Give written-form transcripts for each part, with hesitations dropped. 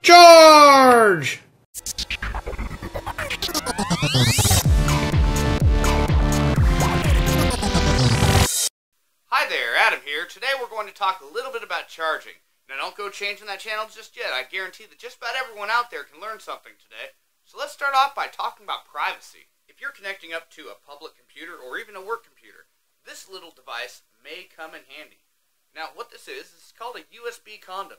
Charge! Hi there, Adam here. Today we're going to talk a little bit about charging. Now don't go changing that channel just yet. I guarantee that just about everyone out there can learn something today. So let's start off by talking about privacy. If you're connecting up to a public computer or even a work computer, this little device may come in handy. Now what this is called a USB condom.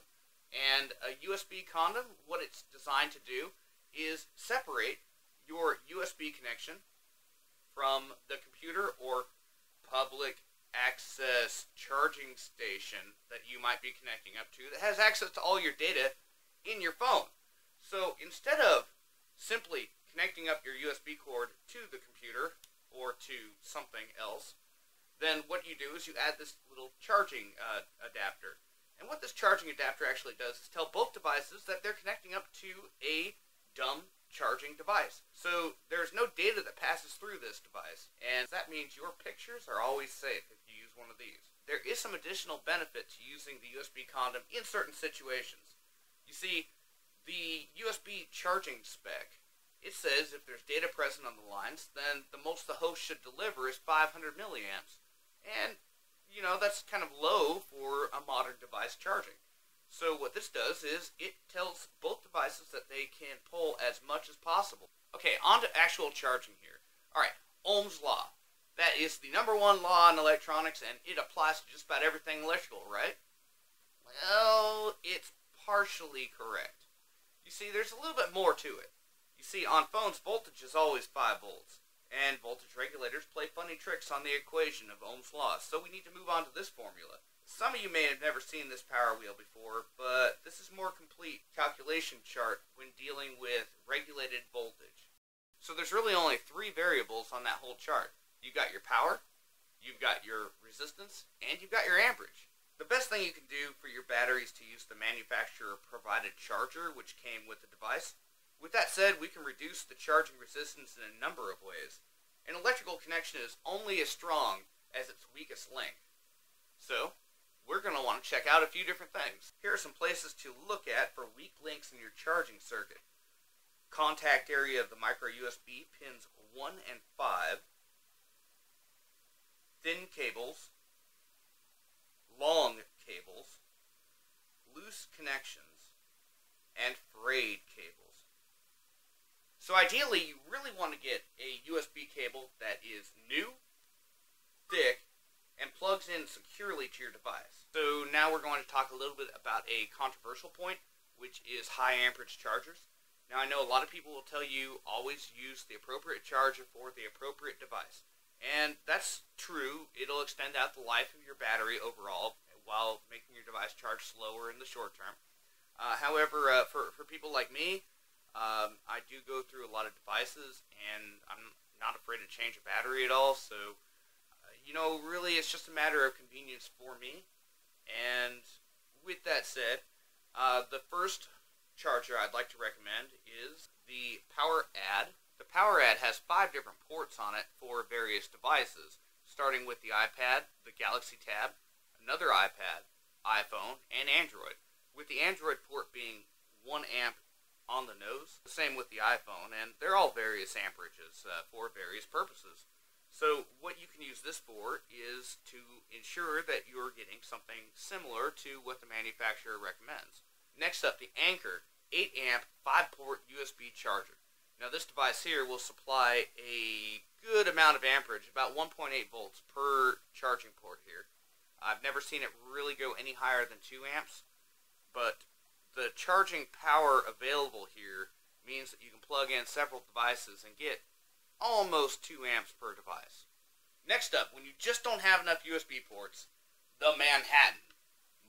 And a USB condom, what it's designed to do is separate your USB connection from the computer or public access charging station that you might be connecting up to that has access to all your data in your phone. So instead of simply connecting up your USB cord to the computer or to something else, then what you do is you add this little charging adapter. And what this charging adapter actually does is tell both devices that they're connecting up to a dumb charging device. So there's no data that passes through this device, and that means your pictures are always safe if you use one of these. There is some additional benefit to using the USB condom in certain situations. You see, the USB charging spec, it says if there's data present on the lines, then the most the host should deliver is 500 milliamps. And you know, that's kind of low for a modern device charging. So what this does is it tells both devices that they can pull as much as possible. Okay, on to actual charging here. Alright, Ohm's law. That is the #1 law in electronics, and it applies to just about everything electrical, right? Well, it's partially correct. You see, there's a little bit more to it. You see, on phones, voltage is always 5 volts. And voltage regulators play funny tricks on the equation of Ohm's law, so we need to move on to this formula. Some of you may have never seen this power wheel before, but this is a more complete calculation chart when dealing with regulated voltage. So there's really only 3 variables on that whole chart. You've got your power, you've got your resistance, and you've got your amperage. The best thing you can do for your battery is to use the manufacturer-provided charger, which came with the device. With that said, we can reduce the charging resistance in a number of ways. An electrical connection is only as strong as its weakest link. So, we're going to want to check out a few different things. Here are some places to look at for weak links in your charging circuit. Contact area of the micro USB pins 1 and 5. Thin cables. Long cables. Loose connections. And frayed cables. So ideally, you really want to get a USB cable that is new, thick, and plugs in securely to your device. So now we're going to talk a little bit about a controversial point, which is high amperage chargers. Now I know a lot of people will tell you always use the appropriate charger for the appropriate device. And that's true. It'll extend out the life of your battery overall while making your device charge slower in the short term. However, for people like me, I do go through a lot of devices, and I'm not afraid to change a battery at all, so, you know, really it's just a matter of convenience for me. And with that said, the first charger I'd like to recommend is the Power Add. The Power Add has 5 different ports on it for various devices, starting with the iPad, the Galaxy Tab, another iPad, iPhone, and Android, with the Android port being 1 amp on the nose. The same with the iPhone, and they're all various amperages for various purposes. So what you can use this for is to ensure that you're getting something similar to what the manufacturer recommends. Next up, the Anchor 8 amp 5-port USB charger. Now this device here will supply a good amount of amperage, about 1.8 volts per charging port here. I've never seen it really go any higher than 2 amps, but the charging power available here means that you can plug in several devices and get almost 2 amps per device. Next up, when you just don't have enough USB ports, the Manhattan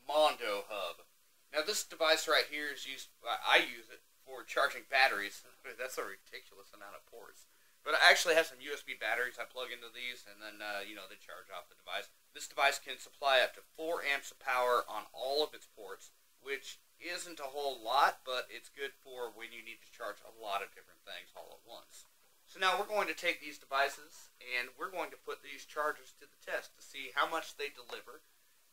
Mondo Hub. Now this device right here is used, I use it for charging batteries. That's a ridiculous amount of ports. But I actually have some USB batteries I plug into these, and then, they charge off the device. This device can supply up to 4 amps of power on all of its ports, which isn't a whole lot, but it's good for when you need to charge a lot of different things all at once. So now we're going to take these devices, and we're going to put these chargers to the test to see how much they deliver,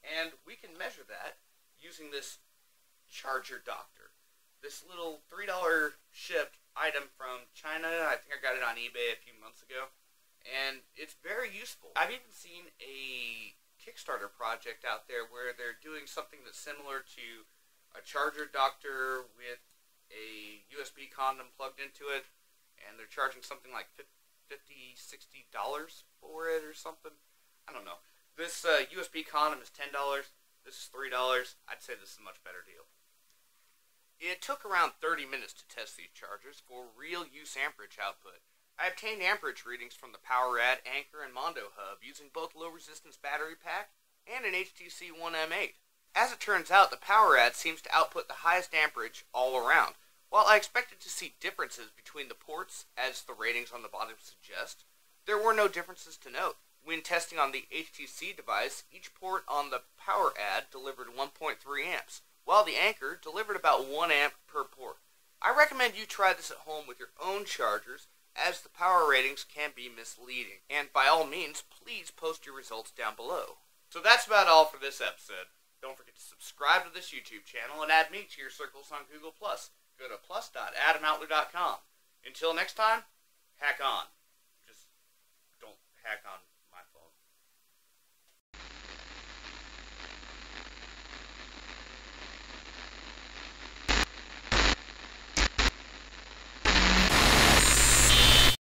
and we can measure that using this charger doctor. this little $3 shipped item from China. I think I got it on eBay a few months ago, and it's very useful. I've even seen a Kickstarter project out there where they're doing something that's similar to a charger adapter with a USB condom plugged into it, and they're charging something like $50, $60 for it or something. I don't know. This USB condom is $10. This is $3. I'd say this is a much better deal. It took around 30 minutes to test these chargers for real use amperage output. I obtained amperage readings from the PowerAd, Anchor, and Mondo Hub using both low-resistance battery pack and an HTC One M8. As it turns out, the PowerAd seems to output the highest amperage all around. While I expected to see differences between the ports, as the ratings on the bottom suggest, there were no differences to note. When testing on the HTC device, each port on the PowerAd delivered 1.3 amps, while the Anchor delivered about 1 amp per port. I recommend you try this at home with your own chargers, as the power ratings can be misleading. And by all means, please post your results down below. So that's about all for this episode. Don't forget to subscribe to this YouTube channel and add me to your circles on Google+. Go to plus.adamoutler.com. Until next time, hack on. Just don't hack on